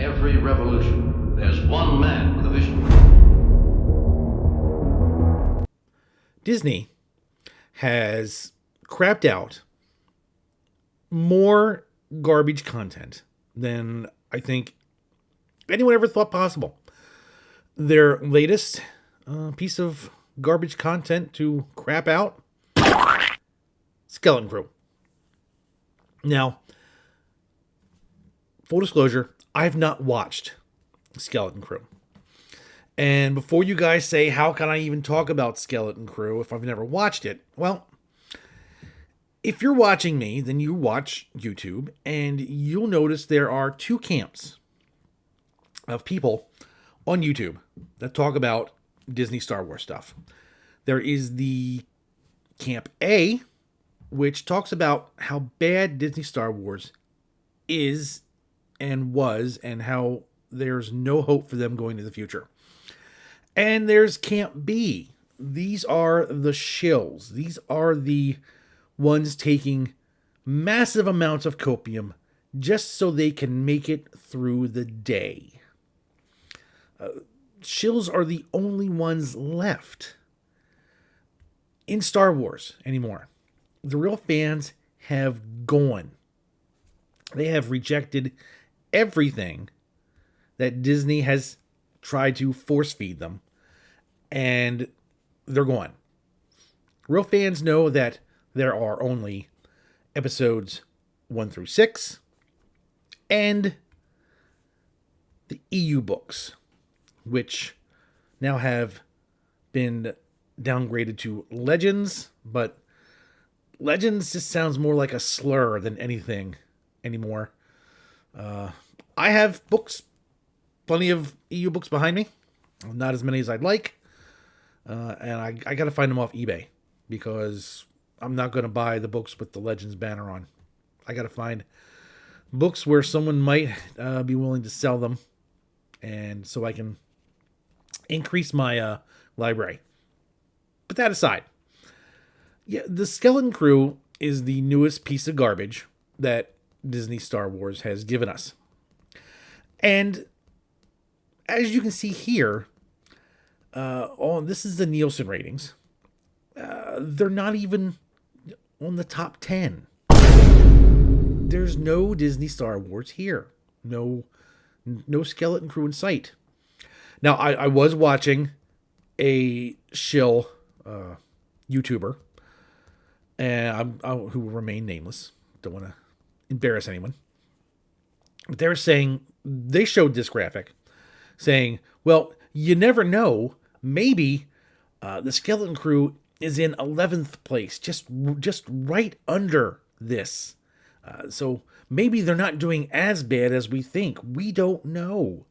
every revolution, there's one man with a vision. Disney has crapped out more garbage content than I think anyone ever thought possible. Their latest piece of garbage content to crap out, Skeleton Crew. Now, full disclosure, I've not watched Skeleton Crew. And before you guys say, how can I even talk about Skeleton Crew if I've never watched it? Well, if you're watching me, then you watch YouTube, and you'll notice there are two camps of people on YouTube that talk about Disney Star Wars stuff. There is the Camp A, which talks about how bad Disney Star Wars is and was, and how there's no hope for them going to the future. And there's Camp B. These are the shills. These are the ones taking massive amounts of copium just so they can make it through the day. Shills are the only ones left in Star Wars anymore. The real fans have gone. They have rejected everything that Disney has tried to force feed them, and they're gone. Real fans know that there are only episodes 1 through 6 and the EU books, which now have been downgraded to Legends, but Legends just sounds more like a slur than anything anymore. I have books, plenty of EU books behind me, not as many as I'd like, and I got to find them off eBay because I'm not going to buy the books with the Legends banner on. I got to find books where someone might be willing to sell them, and so I can increase my library. But that aside, yeah, the Skeleton Crew is the newest piece of garbage that Disney Star Wars has given us. And as you can see here, this is the Nielsen ratings. They're not even on the top 10. There's no Disney Star Wars here. No Skeleton Crew in sight. Now, I was watching a shill YouTuber, and who will remain nameless. Don't want to embarrass anyone. But they were saying, they showed this graphic, saying, well, you never know. Maybe the Skeleton Crew is in 11th place, just right under this. So maybe they're not doing as bad as we think. We don't know.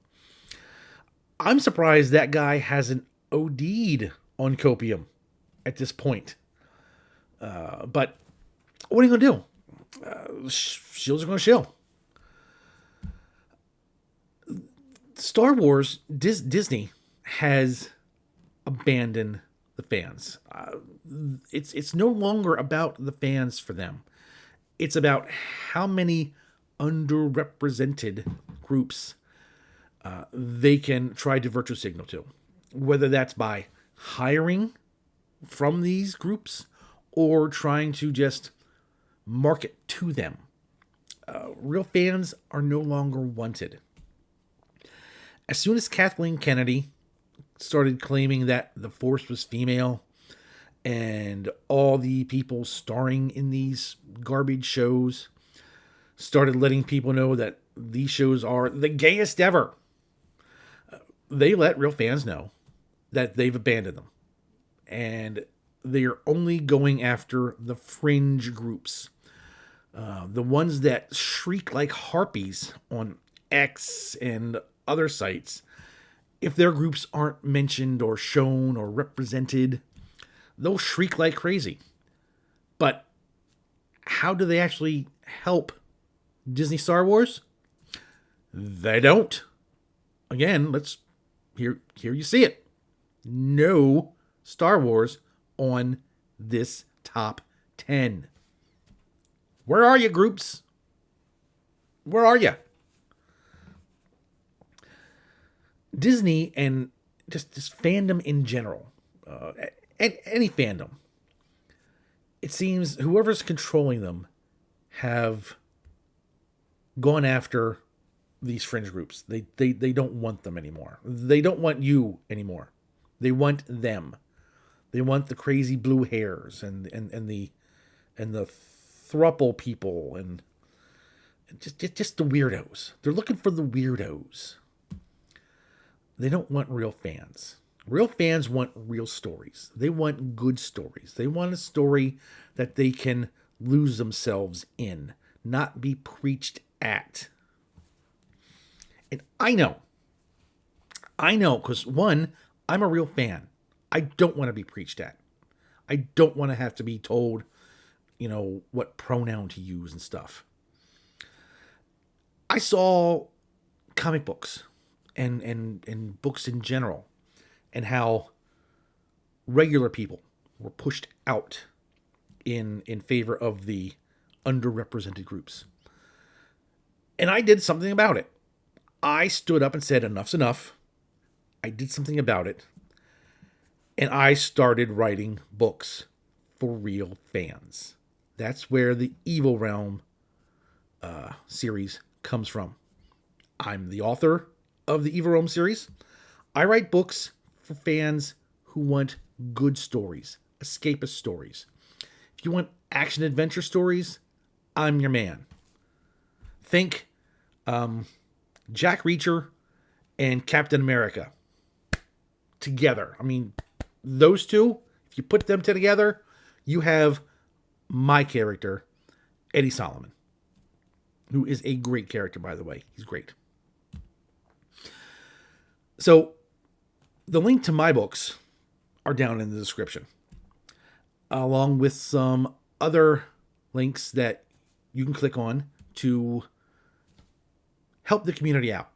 I'm surprised that guy hasn't OD'd on copium at this point. But what are you going to do? Shills are going to shill. Star Wars, Disney has abandoned the fans. It's no longer about the fans for them. It's about how many underrepresented groups they can try to virtue signal to, whether that's by hiring from these groups or trying to just market to them. Real fans are no longer wanted. As soon as Kathleen Kennedy started claiming that the Force was female and all the people starring in these garbage shows started letting people know that these shows are the gayest ever, they let real fans know that they've abandoned them. And they are only going after the fringe groups. The ones that shriek like harpies on X and other sites. If their groups aren't mentioned or shown or represented, they'll shriek like crazy. But how do they actually help Disney Star Wars? They don't. Again, here you see it. No Star Wars on this top 10. Where are you, groups? Where are you? Disney and just fandom in general, any fandom, it seems whoever's controlling them have gone after these fringe groups. They don't want them anymore. They don't want you anymore. They want them. They want the crazy blue hairs and the thruple people and just the weirdos. They're looking for the weirdos. They don't want real fans. Real fans want real stories. They want good stories. They want a story that they can lose themselves in, not be preached at. And I know, because one, I'm a real fan. I don't want to be preached at. I don't want to have to be told, what pronoun to use and stuff. I saw comic books and books in general, and how regular people were pushed out in favor of the underrepresented groups. And I did something about it. I stood up and said, enough's enough. I did something about it. And I started writing books for real fans. That's where the EVOREALM series comes from. I'm the author of the EVOREALM series. I write books for fans who want good stories, escapist stories. If you want action adventure stories, I'm your man. Think Jack Reacher and Captain America together. I mean, those two, if you put them together, you have my character, Eddie Solomon, who is a great character, by the way. He's great. So, the link to my books are down in the description, along with some other links that you can click on to help the community out.